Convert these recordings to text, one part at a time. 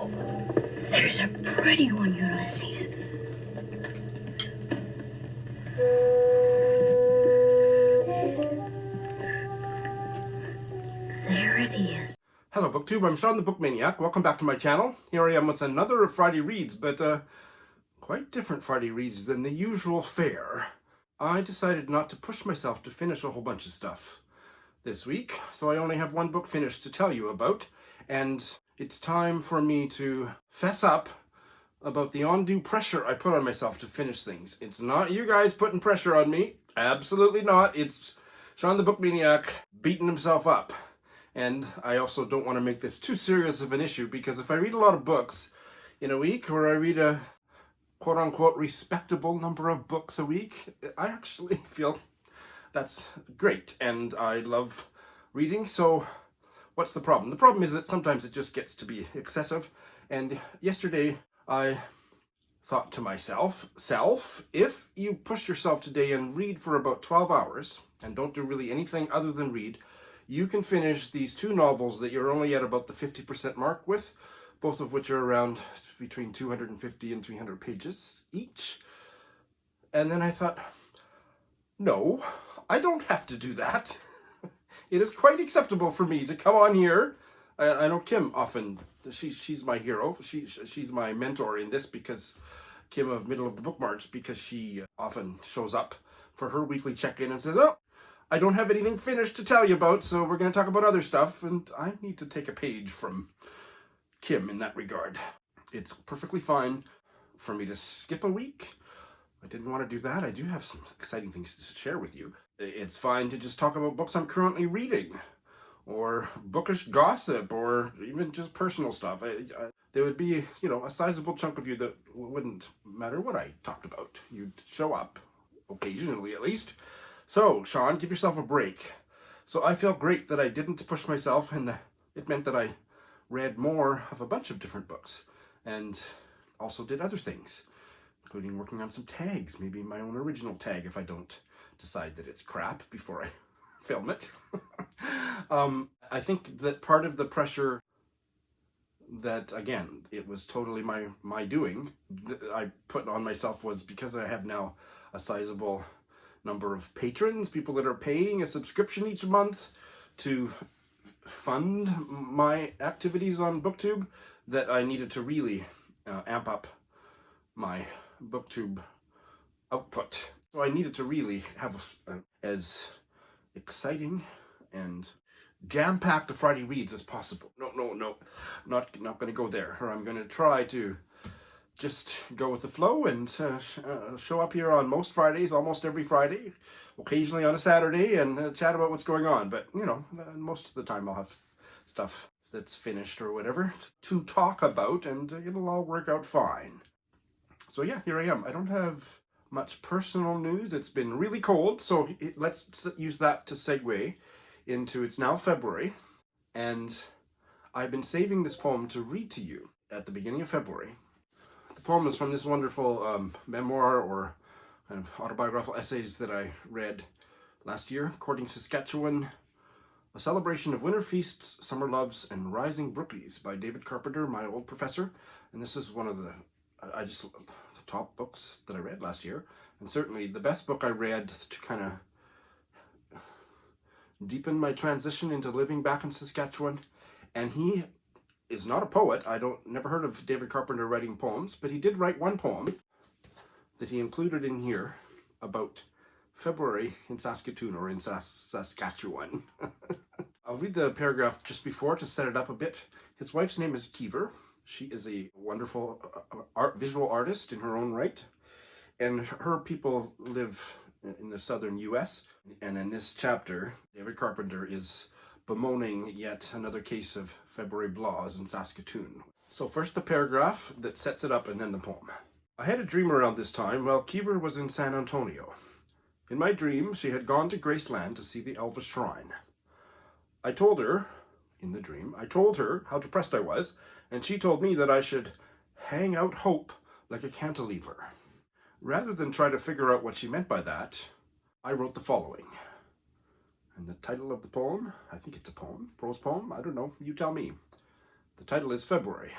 There's a pretty one, Ulysses. There it is. Hello BookTube, I'm Sean the Book Maniac. Welcome back to my channel. Here I am with another Friday Reads, but quite different Friday Reads than the usual fare. I decided not to push myself to finish a whole bunch of stuff this week, so I only have one book finished to tell you about, and it's time for me to fess up about the undue pressure I put on myself to finish things. It's not you guys putting pressure on me, absolutely not. It's Sean the Book Maniac beating himself up. And I also don't want to make this too serious of an issue, because if I read a lot of books in a week, or I read a quote-unquote respectable number of books a week, I actually feel that's great, and I love reading, so what's the problem? The problem is that sometimes it just gets to be excessive, and yesterday I thought to myself, if you push yourself today and read for about 12 hours, and don't do really anything other than read, you can finish these two novels that you're only at about the 50% mark with, both of which are around between 250 and 300 pages each. And then I thought, no, I don't have to do that. It is quite acceptable for me to come on here. I know Kim often, she's my hero. She's my mentor in this, because Kim of Middle of the Book March, because she often shows up for her weekly check-in and says, oh, I don't have anything finished to tell you about, so we're going to talk about other stuff, and I need to take a page from Kim in that regard. It's perfectly fine for me to skip a week. I didn't want to do that. I do have some exciting things to share with you. It's fine to just talk about books I'm currently reading, or bookish gossip, or even just personal stuff. There would be, a sizable chunk of you that wouldn't matter what I talked about. You'd show up, occasionally at least. So, Sean, give yourself a break. So I felt great that I didn't push myself, and it meant that I read more of a bunch of different books, and also did other things, including working on some tags, maybe my own original tag if I don't decide that it's crap before I film it. I think that part of the pressure that, again, it was totally my doing, I put on myself, was because I have now a sizable number of patrons, people that are paying a subscription each month to fund my activities on BookTube, that I needed to really amp up my BookTube output. So I needed to really have as exciting and jam-packed a Friday Reads as possible. No, not going to go there. Or I'm going to try to just go with the flow and show up here on most Fridays, almost every Friday, occasionally on a Saturday, and chat about what's going on. But, most of the time I'll have stuff that's finished or whatever to talk about, and it'll all work out fine. So yeah, here I am. I don't have much personal news. It's been really cold, so let's use that to segue into, it's now February, and I've been saving this poem to read to you at the beginning of February. The poem is from this wonderful memoir, or kind of autobiographical essays that I read last year, Courting Saskatchewan, A Celebration of Winter Feasts, Summer Loves, and Rising Brookies by David Carpenter, my old professor. And this is one of the top books that I read last year, and certainly the best book I read to kind of deepen my transition into living back in Saskatchewan. And he is not a poet. Never heard of David Carpenter writing poems, but he did write one poem that he included in here about February in Saskatoon, or in Saskatchewan. I'll read the paragraph just before to set it up a bit. His wife's name is Kibogo. She is a wonderful visual artist in her own right, and her people live in the southern U.S. And in this chapter, David Carpenter is bemoaning yet another case of February blahs in Saskatoon. So first the paragraph that sets it up, and then the poem. I had a dream around this time while Kibogo was in San Antonio. In my dream, she had gone to Graceland to see the Elvis Shrine. I told her how depressed I was, and she told me that I should hang out hope like a cantilever. Rather than try to figure out what she meant by that, I wrote the following. And the title of the poem, I think it's a poem, prose poem, I don't know, you tell me. The title is February.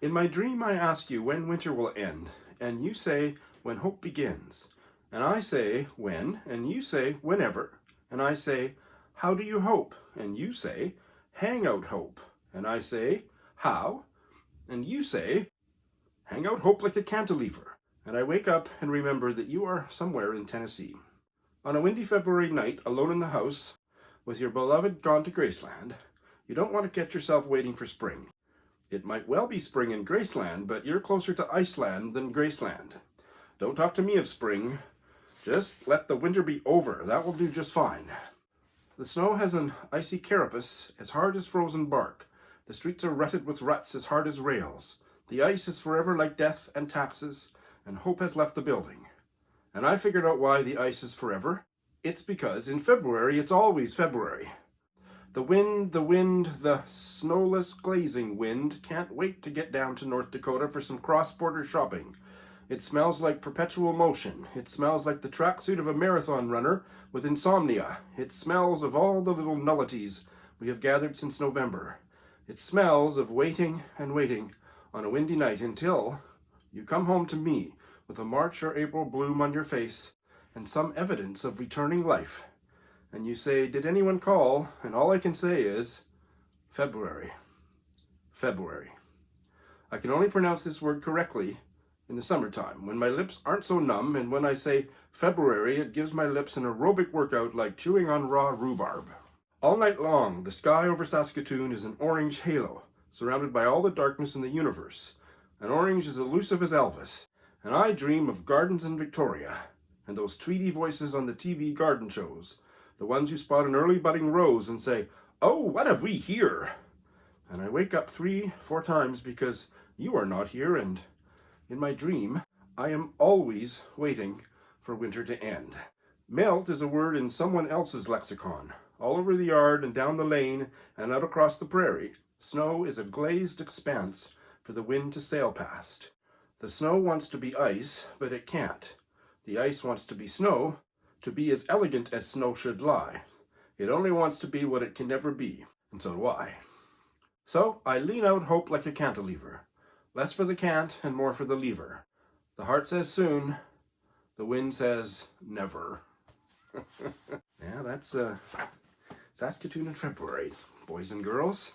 In my dream, I ask you when winter will end, and you say when hope begins. And I say when, and you say whenever. And I say, how do you hope? And you say, hang out hope. And I say, how? And you say, hang out hope like a cantilever. And I wake up and remember that you are somewhere in Tennessee. On a windy February night, alone in the house, with your beloved gone to Graceland, you don't want to get yourself waiting for spring. It might well be spring in Graceland, but you're closer to Iceland than Graceland. Don't talk to me of spring. Just let the winter be over. That will do just fine. The snow has an icy carapace as hard as frozen bark. The streets are rutted with ruts as hard as rails. The ice is forever like death and taxes, and hope has left the building. And I figured out why the ice is forever. It's because in February, it's always February. The wind, the snowless glazing wind can't wait to get down to North Dakota for some cross-border shopping. It smells like perpetual motion. It smells like the tracksuit of a marathon runner with insomnia. It smells of all the little nullities we have gathered since November. It smells of waiting and waiting on a windy night until you come home to me with a March or April bloom on your face and some evidence of returning life. And you say, did anyone call? And all I can say is, February. February. I can only pronounce this word correctly in the summertime, when my lips aren't so numb, and when I say February, it gives my lips an aerobic workout like chewing on raw rhubarb. All night long, the sky over Saskatoon is an orange halo, surrounded by all the darkness in the universe. An orange as elusive as Elvis, and I dream of gardens in Victoria, and those tweedy voices on the TV garden shows, the ones who spot an early budding rose and say, oh, what have we here? And I wake up 3-4 times because you are not here, and in my dream, I am always waiting for winter to end. Melt is a word in someone else's lexicon. All over the yard and down the lane and out across the prairie, snow is a glazed expanse for the wind to sail past. The snow wants to be ice, but it can't. The ice wants to be snow, to be as elegant as snow should lie. It only wants to be what it can never be, and so do I. So I lean out hope like a cantilever. Less for the cant and more for the lever. The heart says soon, the wind says never. Yeah, that's Saskatoon in February, boys and girls.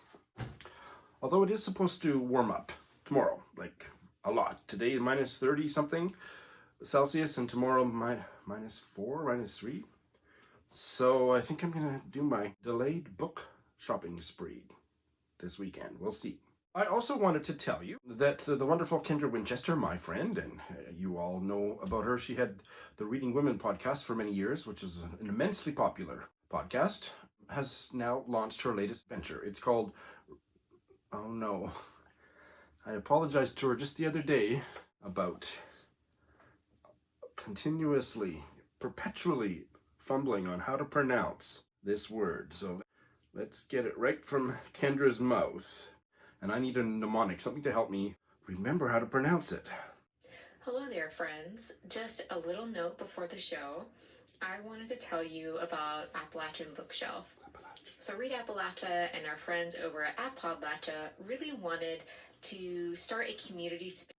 Although it is supposed to warm up tomorrow, like a lot. Today minus 30 something Celsius, and tomorrow minus 4, minus 3. So I think I'm gonna do my delayed book shopping spree this weekend. We'll see. I also wanted to tell you that the wonderful Kendra Winchester, my friend, and you all know about her. She had the Reading Women podcast for many years, which is an immensely popular podcast, has now launched her latest venture. It's called, oh no, I apologized to her just the other day about continuously, perpetually fumbling on how to pronounce this word. So let's get it right from Kendra's mouth. And I need a mnemonic, something to help me remember how to pronounce it. Hello there, friends. Just a little note before the show. I wanted to tell you about Appalachian Bookshelf. So Read Appalachia and our friends over at Appalachia really wanted to start a community space.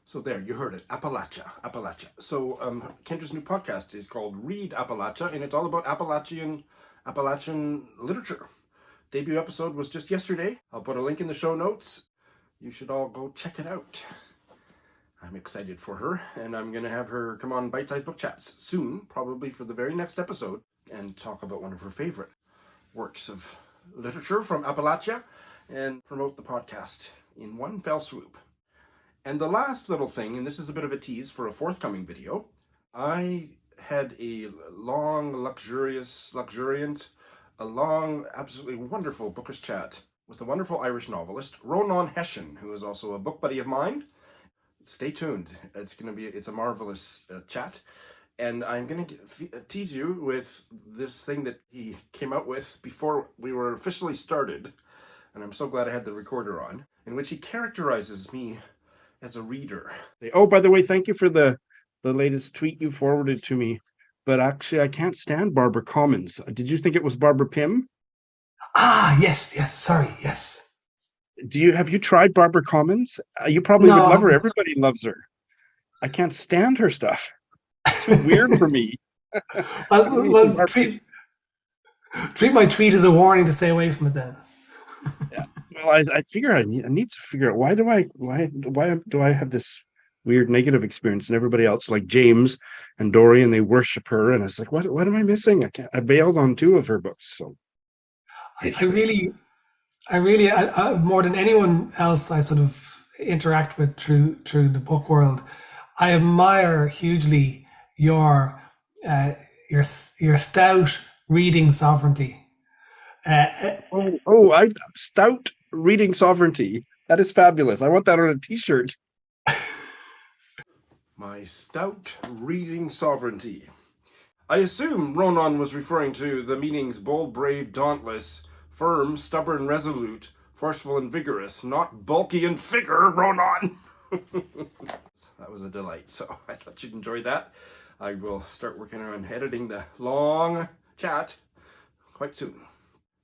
So there, you heard it, Appalachia. So Kendra's new podcast is called Read Appalachia, and it's all about Appalachian literature. Debut episode was just yesterday. I'll put a link in the show notes. You should all go check it out. I'm excited for her, and I'm going to have her come on Bite Size Book Chats soon, probably for the very next episode, and talk about one of her favorite works of literature from Appalachia and promote the podcast in one fell swoop. And the last little thing, and this is a bit of a tease for a forthcoming video, I had a long, absolutely wonderful bookish chat with a wonderful Irish novelist, Ronald Hessian, who is also a book buddy of mine. Stay tuned. It's a marvelous chat. And I'm going to tease you with this thing that he came out with before we were officially started. And I'm so glad I had the recorder on, in which he characterizes me as a reader. Oh, by the way, thank you for the latest tweet you forwarded to me. But actually, I can't stand Barbara Commons. Did you think it was Barbara Pym? Ah, yes, sorry, yes. Have you tried Barbara Commons? You probably would love her. No, Everybody loves her. I can't stand her stuff. It's too weird for me. Give me some well, Barbara. treat my tweet as a warning to stay away from it then. Yeah. Well, I figure I need to figure out why do I have this weird negative experience, and everybody else, like James and Dorian, they worship her, and it's like, what am I missing? I bailed on 2 of her books, so I really, more than anyone else, I sort of interact with through the book world. I admire hugely your uh, your stout reading sovereignty. Uh, I stout reading sovereignty. That is fabulous. I want that on a t-shirt. My stout reading sovereignty. I assume Ronald was referring to the meanings bold, brave, dauntless, firm, stubborn, resolute, forceful, and vigorous, not bulky and figure, Ronald. That was a delight, so I thought you'd enjoy that. I will start working on editing the long chat quite soon.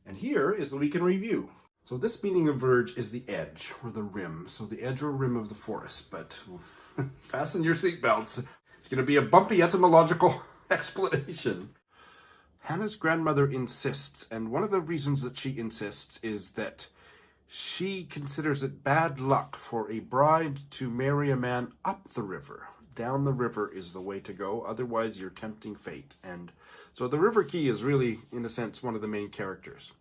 And here is the week in review. So this meaning of verge is the edge, or the rim. So the edge or rim of the forest, but fasten your seatbelts. It's going to be a bumpy etymological explanation. Hannah's grandmother insists, and one of the reasons that she insists is that she considers it bad luck for a bride to marry a man up the river. Down the river is the way to go, otherwise you're tempting fate. And so the River Key is really, in a sense, one of the main characters.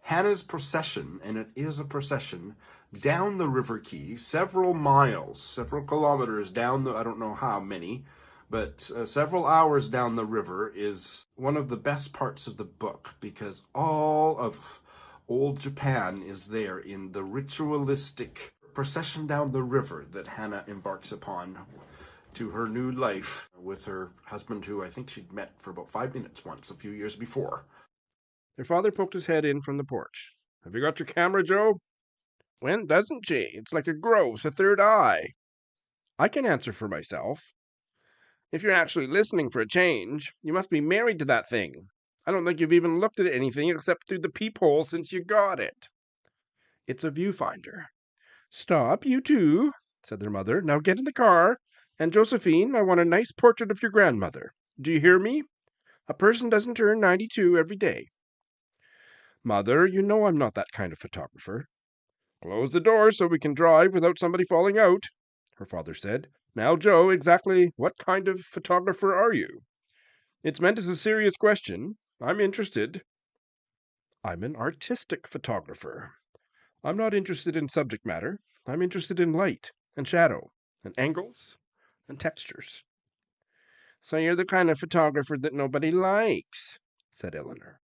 Hannah's procession, and it is a procession, down the River Key, several miles, several kilometers down I don't know how many, but several hours down the river is one of the best parts of the book, because all of old Japan is there in the ritualistic procession down the river that Hannah embarks upon to her new life with her husband, who I think she'd met for about 5 minutes once a few years before. Their father poked his head in from the porch. Have you got your camera, Joe? When doesn't she? It's like a growth, a third eye. I can answer for myself. If you're actually listening for a change, you must be married to that thing. I don't think you've even looked at anything except through the peephole since you got it. It's a viewfinder. Stop, you two, said their mother. Now get in the car. And Josephine, I want a nice portrait of your grandmother. Do you hear me? A person doesn't turn 92 every day. Mother, you know I'm not that kind of photographer. Close the door so we can drive without somebody falling out, her father said. Now, Joe, exactly what kind of photographer are you? It's meant as a serious question. I'm interested. I'm an artistic photographer. I'm not interested in subject matter. I'm interested in light and shadow and angles and textures. So you're the kind of photographer that nobody likes, said Eleanor.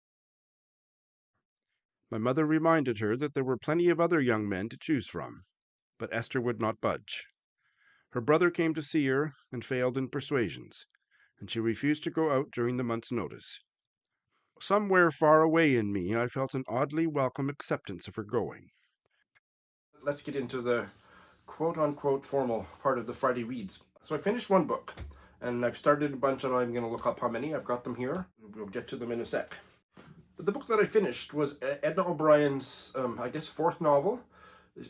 My mother reminded her that there were plenty of other young men to choose from, but Esther would not budge. Her brother came to see her and failed in persuasions, and she refused to go out during the month's notice. Somewhere far away in me, I felt an oddly welcome acceptance of her going. Let's get into the quote-unquote formal part of the Friday Reads. So I finished one book, and I've started a bunch, and I'm going to look up how many. I've got them here. We'll get to them in a sec. But the book that I finished was Edna O'Brien's, I guess, 4th novel,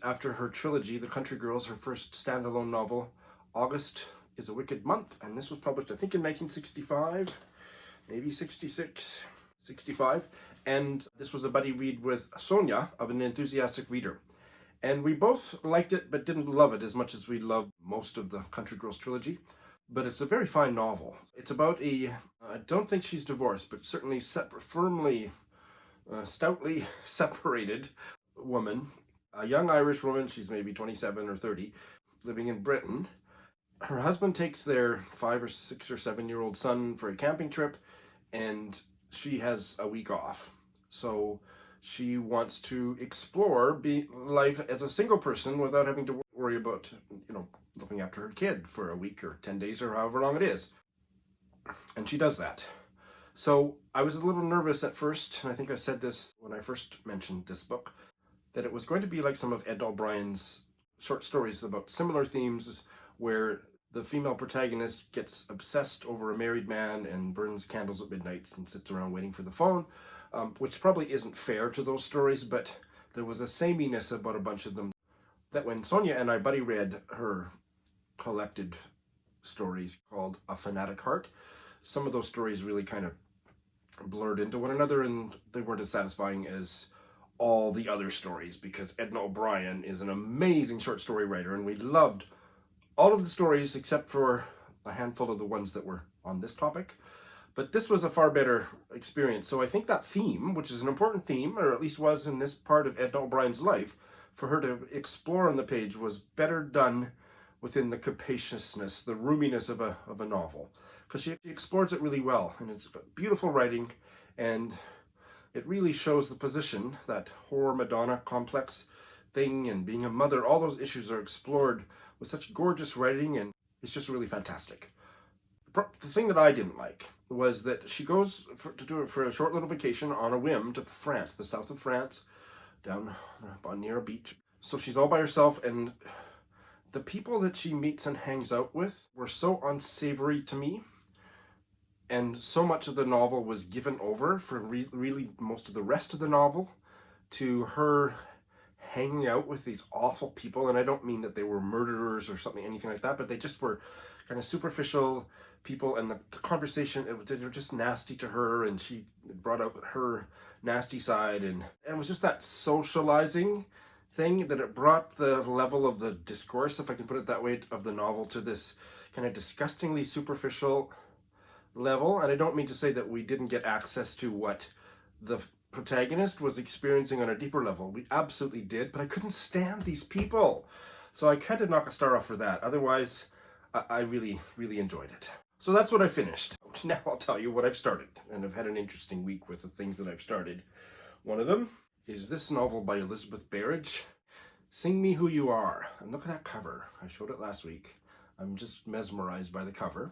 after her trilogy, The Country Girls, her first standalone novel. August is a Wicked Month, and this was published, I think, in 1965, maybe 66, 65. And this was a buddy read with Sonia of An Enthusiastic Reader. And we both liked it, but didn't love it as much as we loved most of the Country Girls trilogy. But it's a very fine novel. It's about I don't think she's divorced, but certainly firmly, stoutly separated woman, a young Irish woman, she's maybe 27 or 30, living in Britain. Her husband takes their 5 or 6 or 7-year-old son for a camping trip, and she has a week off. So she wants to explore life as a single person without having to worry about, looking after her kid for a week or 10 days or however long it is. And she does that. So I was a little nervous at first, and I think I said this when I first mentioned this book, that it was going to be like some of Edna O'Brien's short stories about similar themes, where the female protagonist gets obsessed over a married man and burns candles at midnight and sits around waiting for the phone, which probably isn't fair to those stories, but there was a sameness about a bunch of them that when Sonia and I buddy read her collected stories called A Fanatic Heart, some of those stories really kind of blurred into one another, and they weren't as satisfying as all the other stories, because Edna O'Brien is an amazing short story writer, and we loved all of the stories except for a handful of the ones that were on this topic. But this was a far better experience. So I think that theme, which is an important theme, or at least was in this part of Edna O'Brien's life, for her to explore on the page was better done within the capaciousness, the roominess of a novel. Because she explores it really well, and it's beautiful writing, and it really shows the position, that horror Madonna complex thing, and being a mother, all those issues are explored with such gorgeous writing, and it's just really fantastic. The thing that I didn't like was that she goes to do it for a short little vacation on a whim to France, the south of France, down near a beach. So she's all by herself, and the people that she meets and hangs out with were so unsavory to me, and so much of the novel was given over for really most of the rest of the novel to her hanging out with these awful people. And I don't mean that they were murderers or something, anything like that, but they just were kind of superficial people, and the conversation, they were just nasty to her, and she brought out her nasty side, and it was just that socializing thing that it brought the level of the discourse, if I can put it that way, of the novel to this kind of disgustingly superficial level. And I don't mean to say that we didn't get access to what the protagonist was experiencing on a deeper level. We absolutely did, but I couldn't stand these people. So I had to knock a star off for that. Otherwise, I really, really enjoyed it. So that's what I finished. Now I'll tell you what I've started. And I've had an interesting week with the things that I've started. One of them is this novel by Elizabeth Berridge, Sing Me Who You Are. And look at that cover. I showed it last week. I'm just mesmerized by the cover.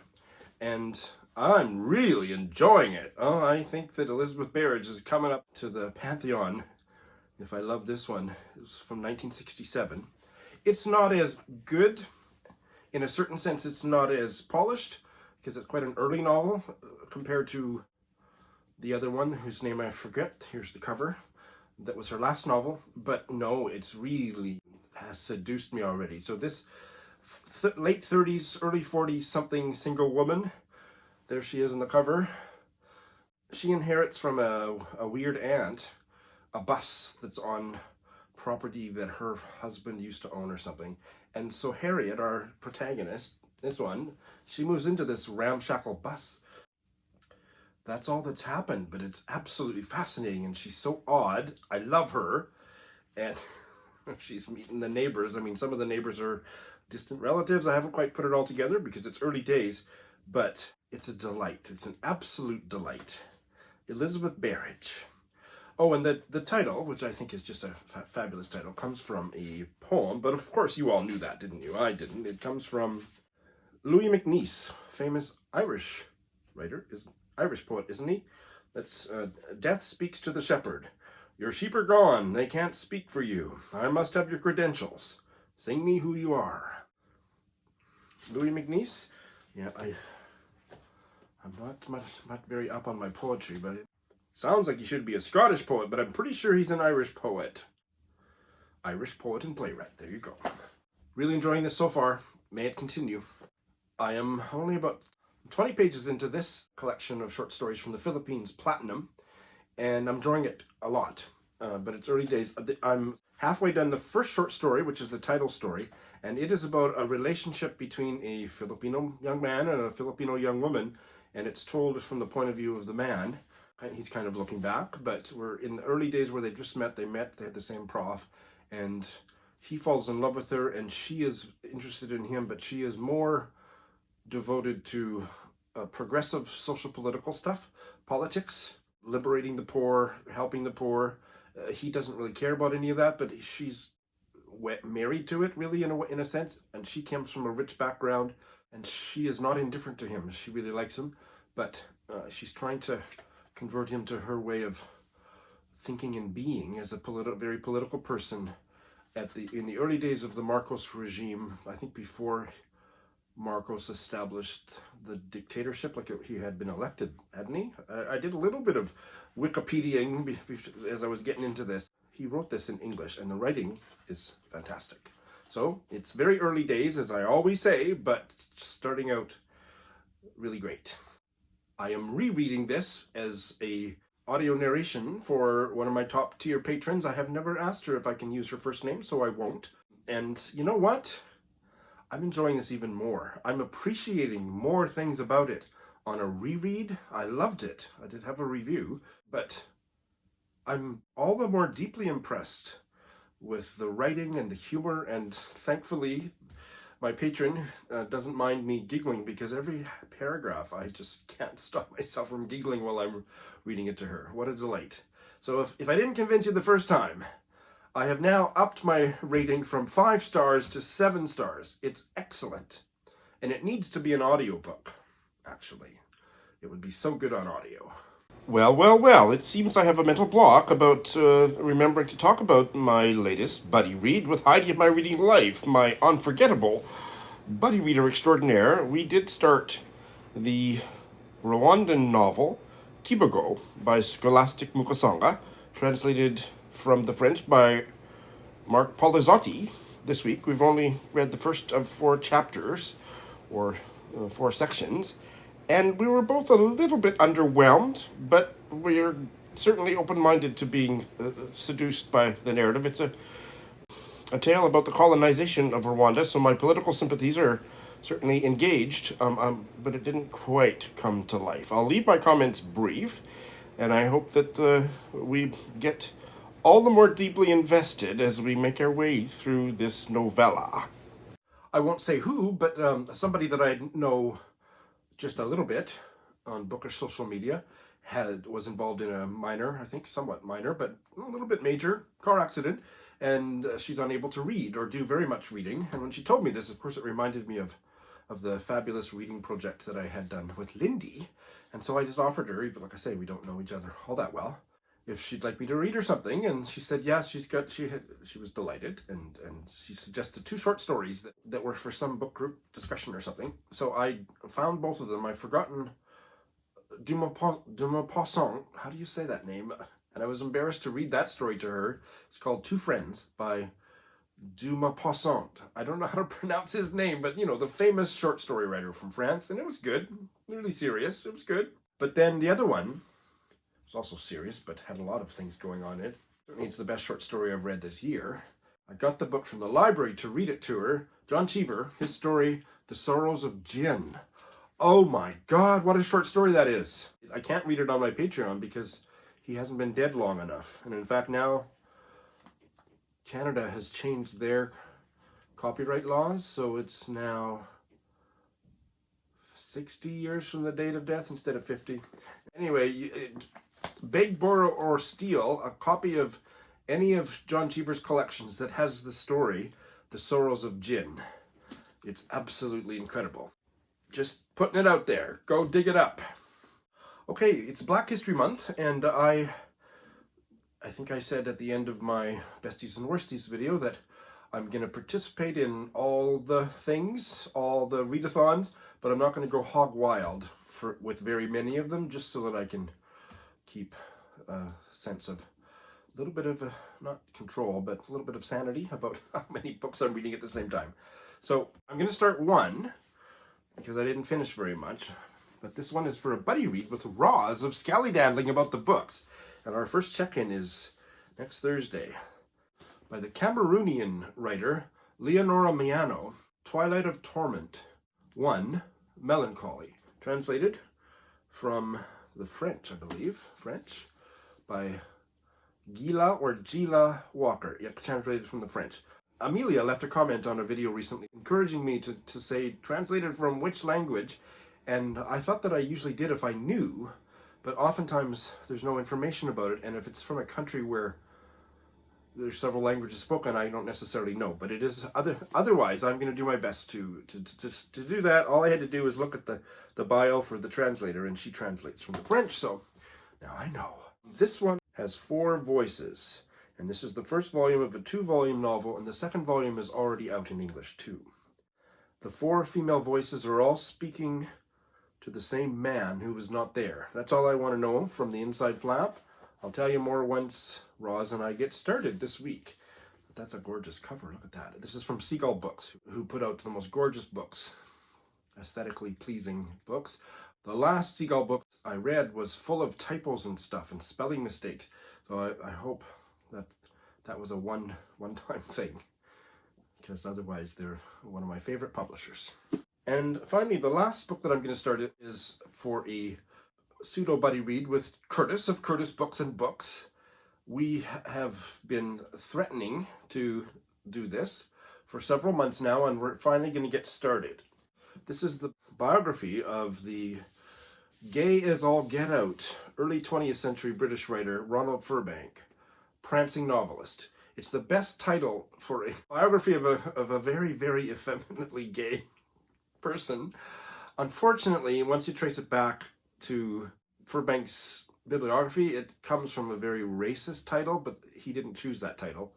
And I'm really enjoying it. Oh, I think that Elizabeth Berridge is coming up to the pantheon. If I love this one, it's from 1967. It's not as good. In a certain sense, it's not as polished, because it's quite an early novel compared to the other one, whose name I forget. Here's the cover. That was her last novel. But no, it's really has seduced me already. So this late 30s, early 40s something single woman, there she is on the cover. She inherits from a weird aunt a bus that's on property that her husband used to own or something. And so Harriet, our protagonist, this one, she moves into this ramshackle bus. That's all that's happened, but it's absolutely fascinating, and she's so odd. I love her. And she's meeting the neighbors. I mean, some of the neighbors are distant relatives. I haven't quite put it all together because it's early days, but it's a delight. It's an absolute delight. Elizabeth Berridge. Oh, and the title, which I think is just a fabulous title, comes from a poem, but of course you all knew that, didn't you? I didn't. It comes from Louis MacNeice, famous Irish writer, Irish poet, isn't he? That's Death Speaks to the Shepherd. Your sheep are gone, they can't speak for you. I must have your credentials. Sing me who you are. Louis MacNeice? Yeah, I'm not very up on my poetry, but it sounds like he should be a Scottish poet, but I'm pretty sure he's an Irish poet. Irish poet and playwright, there you go. Really enjoying this so far. May it continue. I am only about 20 pages into this collection of short stories from the Philippines, Platinum, and I'm enjoying it a lot, but it's early days. I'm halfway done the first short story, which is the title story, and it is about a relationship between a Filipino young man and a Filipino young woman, and it's told from the point of view of the man. He's kind of looking back, but we're in the early days where they just met, they had the same prof, and he falls in love with her, and she is interested in him, but she is more devoted to progressive social political stuff, politics, liberating the poor, helping the poor. He doesn't really care about any of that, but she's married to it, really, in a sense, and she comes from a rich background, and she is not indifferent to him. She really likes him, but she's trying to convert him to her way of thinking and being as a very political person. In the early days of the Marcos regime, I think before Marcos established the dictatorship, like he had been elected, hadn't he? I did a little bit of Wikipediaing as I was getting into this. he wrote this in English, and the writing is fantastic. So it's very early days, as I always say, but starting out really great. I am rereading this as a audio narration for one of my top tier patrons. I have never asked her if I can use her first name, so I won't. And you know what? I'm enjoying this even more. I'm appreciating more things about it on a reread. I loved it. I did have a review, but I'm all the more deeply impressed with the writing and the humor, and thankfully my patron doesn't mind me giggling, because every paragraph I just can't stop myself from giggling while I'm reading it to her. What a delight. So if I didn't convince you the first time, I have now upped my rating from 5 stars to 7 stars. It's excellent. And it needs to be an audiobook, actually. It would be so good on audio. Well, it seems I have a mental block about remembering to talk about my latest buddy read with Heidi of my reading life, my unforgettable buddy reader extraordinaire. We did start the Rwandan novel, Kibogo, by Scholastique Mukasonga, translated from the French by Mark Polizzotti this week. We've only read the first of 4 chapters, or 4 sections, and we were both a little bit underwhelmed, but we're certainly open-minded to being seduced by the narrative. It's a tale about the colonization of Rwanda, so my political sympathies are certainly engaged, but it didn't quite come to life. I'll leave my comments brief, and I hope that we get all the more deeply invested as we make our way through this novella. I won't say who, but somebody that I know just a little bit on bookish social media was involved in a minor, I think somewhat minor, but a little bit major car accident, and she's unable to read or do very much reading. And when she told me this, of course, it reminded me of the fabulous reading project that I had done with Lindy. And so I just offered her, even like I say, we don't know each other all that well, if she'd like me to read her something. And she said, yeah, she was delighted. And she suggested 2 short stories that were for some book group discussion or something. So I found both of them. I've forgotten de Maupassant. How do you say that name? And I was embarrassed to read that story to her. It's called Two Friends by de Maupassant. I don't know how to pronounce his name, but you know, the famous short story writer from France. And it was good. Really serious. It was good. But then the other one was also serious, but had a lot of things going on in it. Certainly it's the best short story I've read this year. I got the book from the library to read it to her. John Cheever, his story, The Sorrows of Jinn. Oh my God, what a short story that is. I can't read it on my Patreon because he hasn't been dead long enough. And in fact, now Canada has changed their copyright laws, so it's now 60 years from the date of death instead of 50. Anyway, beg, borrow, or steal a copy of any of John Cheever's collections that has the story, The Sorrows of Jinn. It's absolutely incredible. Just putting it out there. Go dig it up. Okay, it's Black History Month, and I think I said at the end of my Besties and Worsties video that I'm going to participate in all the things, all the readathons, but I'm not going to go hog wild with very many of them, just so that I can keep a sense of a little bit of, not control, but a little bit of sanity about how many books I'm reading at the same time. So I'm going to start one, because I didn't finish very much, but this one is for a buddy read with Roz of Scallydandling about the books. And our first check-in is next Thursday by the Cameroonian writer Léonora Miano, Twilight of Torment 1, Melancholy, translated from the French, I believe, French, by Gila Walker, translated from the French. Amelia left a comment on a video recently encouraging me to say translated from which language, and I thought that I usually did if I knew, but oftentimes there's no information about it, and if it's from a country where there's several languages spoken, I don't necessarily know. But it is otherwise, I'm going to do my best to do that. All I had to do is look at the bio for the translator, and she translates from the French, so now I know. This one has 4 voices, and this is the first volume of a 2-volume novel, and the second volume is already out in English too. The 4 female voices are all speaking to the same man who was not there. That's all I want to know from the inside flap. I'll tell you more once Roz and I get started this week. That's a gorgeous cover. Look at that. This is from Seagull Books, who put out the most gorgeous books, aesthetically pleasing books. The last Seagull book I read was full of typos and stuff and spelling mistakes. So I hope that was a one-time thing, because otherwise they're one of my favorite publishers. And finally, the last book that I'm going to start is for a pseudo buddy read with Curtis of Curtis Books and Books. We have been threatening to do this for several months now, and we're finally going to get started. This is the biography of the gay as all get out early 20th century British writer Ronald Firbank, Prancing Novelist. It's the best title for a biography of a very, very effeminately gay person. Unfortunately, once you trace it back to Firbank's bibliography, it comes from a very racist title, but he didn't choose that title.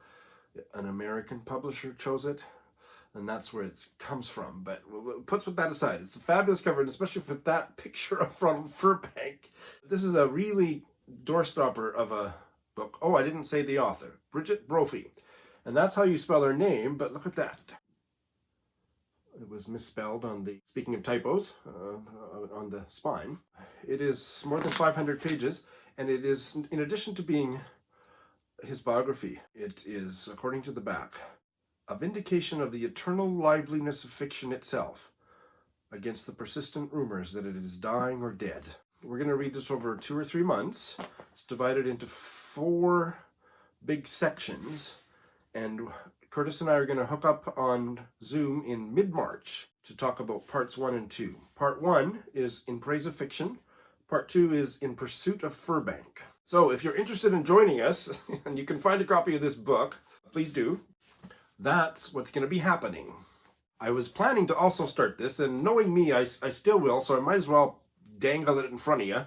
An American publisher chose it, and that's where it comes from. But we'll put that aside. It's a fabulous cover, and especially with that picture of Ronald Firbank. This is a really doorstopper of a book. Oh, I didn't say the author. Brigid Brophy. And that's how you spell her name, but look at that. It was misspelled on the, speaking of typos, on the spine. It is more than 500 pages, and it is, in addition to being his biography, it is, according to the back, a vindication of the eternal liveliness of fiction itself against the persistent rumors that it is dying or dead. We're going to read this over 2 or 3 months. It's divided into 4 big sections, and Curtis and I are going to hook up on Zoom in mid-March to talk about parts 1 and 2. Part 1 is In Praise of Fiction. Part 2 is In Pursuit of Firbank. So if you're interested in joining us, and you can find a copy of this book, please do. That's what's going to be happening. I was planning to also start this, and knowing me, I still will, so I might as well dangle it in front of you.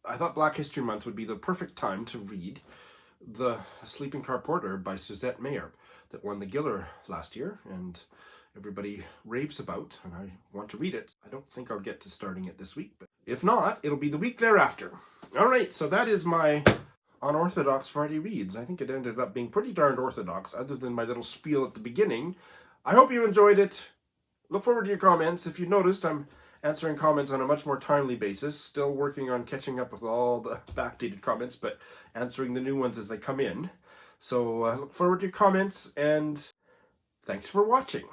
I thought Black History Month would be the perfect time to read The Sleeping Car Porter by Suzette Mayr, that won the Giller last year, and everybody raves about, and I want to read it. I don't think I'll get to starting it this week, but if not, it'll be the week thereafter. All right, so that is my unorthodox Friday Reads. I think it ended up being pretty darned orthodox, other than my little spiel at the beginning. I hope you enjoyed it. Look forward to your comments. If you noticed, I'm answering comments on a much more timely basis, still working on catching up with all the backdated comments, but answering the new ones as they come in. So look forward to your comments, and thanks for watching.